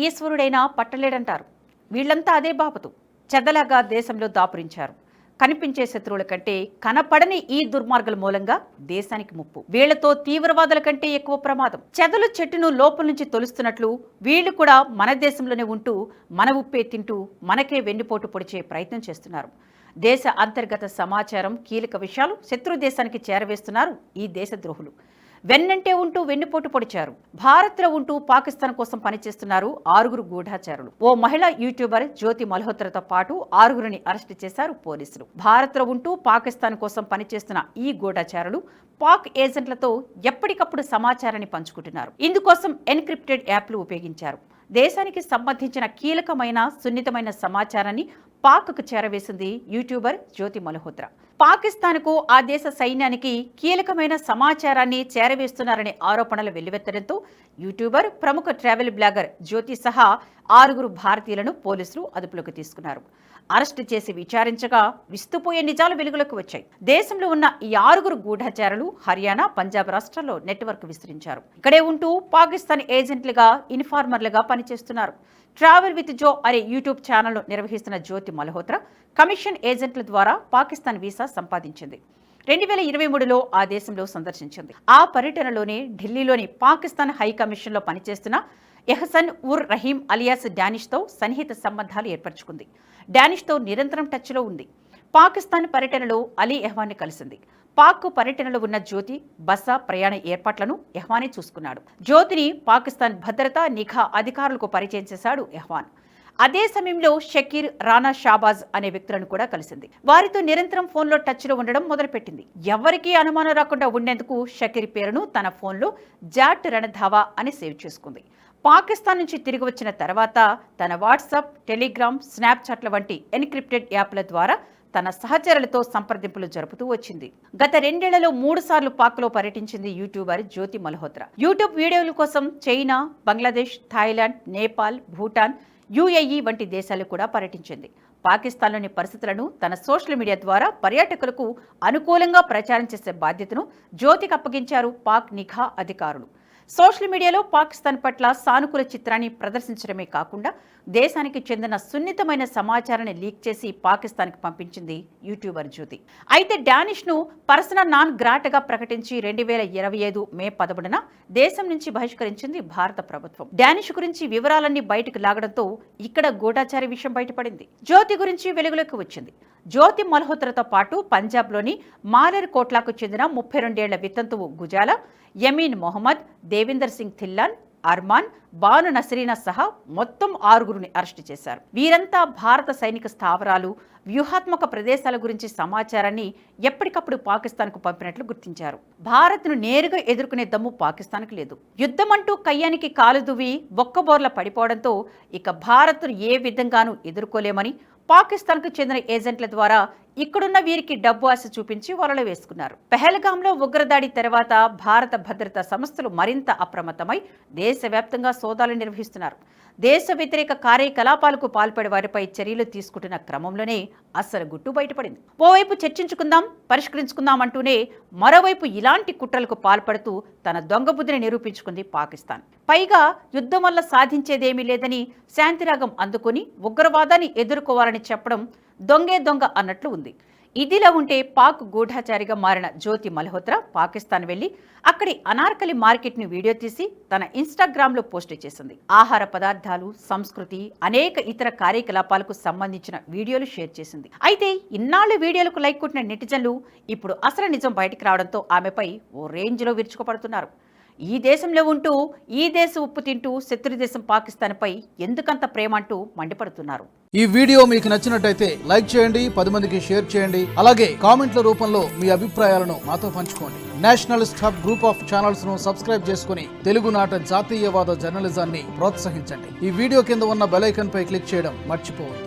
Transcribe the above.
ఈశ్వరుడైనా పట్టలేడంటారు. వీళ్లంతా అదే బాపతు చెద్దలాగా దేశంలో దాపురించారు. కనిపించే శత్రువుల కంటే కనపడని ఈ దుర్మార్గుల మూలంగా దేశానికి ముప్పు. వీళ్లతో తీవ్రవాదుల కంటే ఎక్కువ ప్రమాదం. చెదలు చెట్టును లోపల నుంచి తొలుస్తున్నట్లు వీళ్లు కూడా మన దేశంలోనే ఉంటూ మన ఉప్పే తింటూ మనకే వెన్నుపోటు పొడిచే ప్రయత్నం చేస్తున్నారు. దేశ అంతర్గత సమాచారం, కీలక విషయాలు శత్రు దేశానికి చేరవేస్తున్నారు ఈ దేశద్రోహులు. వెన్నంటే ఉంటూ వెన్నుపోటు పొడిచారు. భారత్లో ఉంటూ పాకిస్తాన్ కోసం పనిచేస్తున్నారు 6 గూఢాచారులు. ఓ మహిళా యూట్యూబర్ జ్యోతి మల్హోత్రాతో పాటు 6 అరెస్టు చేశారు పోలీసులు. భారత్లో ఉంటూ పాకిస్తాన్ కోసం పనిచేస్తున్న ఈ గూఢాచారులు పాక్ ఏజెంట్లతో ఎప్పటికప్పుడు సమాచారాన్ని పంచుకుంటున్నారు. ఇందుకోసం ఎన్క్రిప్టెడ్ యాప్లు ఉపయోగించారు. దేశానికి సంబంధించిన కీలకమైన సున్నితమైన సమాచారాన్ని పాక్కు చేరవేసింది యూట్యూబర్ జ్యోతి మల్హోత్రా. పాకిస్తాన్కు ఆ దేశ సైన్యానికి కీలకమైన సమాచారాన్ని చేరవేస్తున్నారనే ఆరోపణలు వెల్లువెత్తడంతో యూట్యూబర్, ప్రముఖ ట్రావెల్ బ్లాగర్ జ్యోతి సహా 6 భారతీయులను పోలీసులు అదుపులోకి తీసుకున్నారు. అరెస్టు చేసి విచారించగా విస్తుపోయే నిజాలు వెలుగులోకి వచ్చాయి. దేశంలో ఉన్న ఈ 6 గూఢాచారులు హర్యానా, పంజాబ్ రాష్ట్రాల్లో నెట్వర్క్ విస్తరించారు. ఇక్కడే ఉంటూ పాకిస్తాన్ ఏజెంట్లుగా, ఇన్ఫార్మర్లుగా పనిచేస్తున్నారు. ట్రావెల్ విత్ జో అనే యూట్యూబ్ ఛానల్ను నిర్వహిస్తున్న జ్యోతి మల్హోత్రా కమిషన్ ఏజెంట్ల ద్వారా పాకిస్తాన్ వీసా సంపాదించింది. 2023లో ఆ దేశంలో సందర్శించింది. ఆ పర్యటనలోనే ఢిల్లీలోని పాకిస్తాన్ హై కమిషన్లో పనిచేస్తున్న ఎహసన్ ఉర్ రహీం అలియాస్ డానిష్తో సన్నిహిత సంబంధాలు ఏర్పరచుకుంది. డానిష్తో నిరంతరం టచ్లో ఉంది. పాకిస్తాన్ పర్యటనలో అలీ ఎహ్వాన్ని కలిసింది. పాక్ పర్యటనలో ఉన్న జ్యోతి బస, ప్రయాణ ఏర్పాట్లను ఎహ్వానే చూసుకున్నాడు. జ్యోతిని పాకిస్తాన్ భద్రతా, నిఘా అధికారులకు పరిచయం చేశాడు ఎహ్వాన్. అదే సమయంలో షకీర్, రానా షాబాజ్ అనే వ్యక్తులను కూడా కలిసింది. వారితో నిరంతరం ఫోన్లో టచ్లో ఉండడం మొదలుపెట్టింది. ఎవరికీ అనుమానం రాకుండా ఉండేందుకు షకీర్ పేరును తన ఫోన్లో జాట్ రణధావా అని సేవ్ చేసుకుంది. పాకిస్తాన్ నుంచి తిరిగి వచ్చిన తర్వాత తన వాట్సాప్, టెలిగ్రామ్, స్నాప్చాట్ల వంటి ఎన్క్రిప్టెడ్ యాప్ల ద్వారా తన సహచరులతో సంప్రదింపులు జరుపుతూ వచ్చింది. గత 2 ఏళ్లలో 3 సార్లు పాక్లో పర్యటించింది యూట్యూబర్ జ్యోతి మల్హోత్రా. యూట్యూబ్ వీడియోల కోసం China, Bangladesh, Thailand, Nepal, Bhutan, UAE వంటి దేశాలు కూడా పర్యటించింది. పాకిస్తాన్లోని పరిస్థితులను తన సోషల్ మీడియా ద్వారా పర్యాటకులకు అనుకూలంగా ప్రచారం చేసే బాధ్యతను జ్యోతికి అప్పగించారు పాక్ నిఘా అధికారులు. సోషల్ మీడియాలో పాకిస్తాన్ పట్ల సానుకూల చిత్రాన్ని ప్రదర్శించడమే కాకుండా దేశానికి చెందిన సున్నితమైన సమాచారాన్ని లీక్ చేసి పాకిస్తాన్కి పంపించింది యూట్యూబర్ జ్యోతి. అయితే డానిష్ను పర్సనా నాన్ గ్రాటగా ప్రకటించి 2025 మే 11న దేశం నుంచి బహిష్కరించింది భారత ప్రభుత్వం. డానిష్ గురించి వివరాలన్నీ బయటకు లాగడంతో ఇక్కడ గూఢాచారి విషయం బయటపడింది. జ్యోతి గురించి వెలుగులోకి వచ్చింది. జ్యోతి మల్హోత్రాతో పాటు పంజాబ్లోని మాలేర్ కోట్లాకు చెందిన 32 ఏళ్ల వితంతువు గుజాలా, యమీన్ మొహమ్మద్, దేవిందర్ సింగ్ థిల్లాన్, అర్మాన్, బాను నసరీనా సహా మొత్తం 6 అరెస్టు చేశారు. వీరంతా భారత సైనిక స్థావరాలు, వ్యూహాత్మక ప్రదేశాల గురించి సమాచారాన్ని ఎప్పటికప్పుడు పాకిస్తాన్కు పంపినట్లు గుర్తించారు. భారత్ను నేరుగా ఎదుర్కొనే దమ్ము పాకిస్తాన్కు లేదు. యుద్ధమంటూ కయ్యానికి కాలు దువ్వి బొక్కబోర్ల పడిపోవడంతో ఇక భారత్ను ఏ విధంగానూ ఎదుర్కోలేమని పాకిస్తాన్కు చెందిన ఏజెంట్ల ద్వారా ఇక్కడున్న వీరికి డబ్బు ఆశ చూపించి వలలో వేసుకున్నారు. పెహల్గాంలో ఉగ్రదాడి తర్వాత భారత భద్రతా సంస్థలు మరింత అప్రమత్తమై దేశవ్యాప్తంగా సోదాలు నిర్వహిస్తున్నారు. దేశ వ్యతిరేక కార్యకలాపాలకు పాల్పడే వారిపై చర్యలు తీసుకుంటున్న క్రమంలోనే అసలు గుట్టు బయటపడింది. ఓవైపు చర్చించుకుందాం, పరిష్కరించుకుందాం అంటూనే మరోవైపు ఇలాంటి కుట్రలకు పాల్పడుతూ తన దొంగ బుద్ధిని నిరూపించుకుంది పాకిస్తాన్. పైగా యుద్ధం వల్ల సాధించేదేమీ లేదని శాంతిరాగం అందుకుని ఉగ్రవాదాన్ని ఎదుర్కోవాలని చెప్పడం దొంగే దొంగ అన్నట్లు ఉంది. ఇదిలా ఉంటే పాక్ గూఢాచారిగా మారిన జ్యోతి మల్హోత్రా పాకిస్తాన్ వెళ్లి అక్కడి అనార్కలి మార్కెట్ని వీడియో తీసి తన ఇన్స్టాగ్రామ్లో పోస్ట్ చేసింది. ఆహార పదార్థాలు, సంస్కృతి, అనేక ఇతర కార్యకలాపాలకు సంబంధించిన వీడియోలు షేర్ చేసింది. అయితే ఇన్నాళ్లు వీడియోలకు లైక్ కొట్టిన నెటిజన్లు ఇప్పుడు అసలు నిజం బయటికి రావడంతో ఆమెపై ఓ రేంజ్లో విరుచుకుపడుతున్నారు. ఈ దేశంలో ఉంటూ ఈ దేశ ఉప్పు తింటూ శత్రు దేశం పాకిస్తాన్పై ఎందుకంత ప్రేమ అంటూ మండిపడుతున్నారు. ఈ వీడియో మీకు నచ్చినట్టయితే లైక్ చేయండి, 10 మందికి షేర్ చేయండి. అలాగే కామెంట్ల రూపంలో మీ అభిప్రాయాలను మాతో పంచుకోండి. Nationalist hub group of channels ను సబ్స్క్రైబ్ చేసుకుని తెలుగునాట జాతీయవాద జర్నలిజాన్ని ప్రోత్సహించండి. ఈ వీడియో కింద ఉన్న బెల్ ఐకాన్ పై క్లిక్ చేయడం మర్చిపోవద్దు.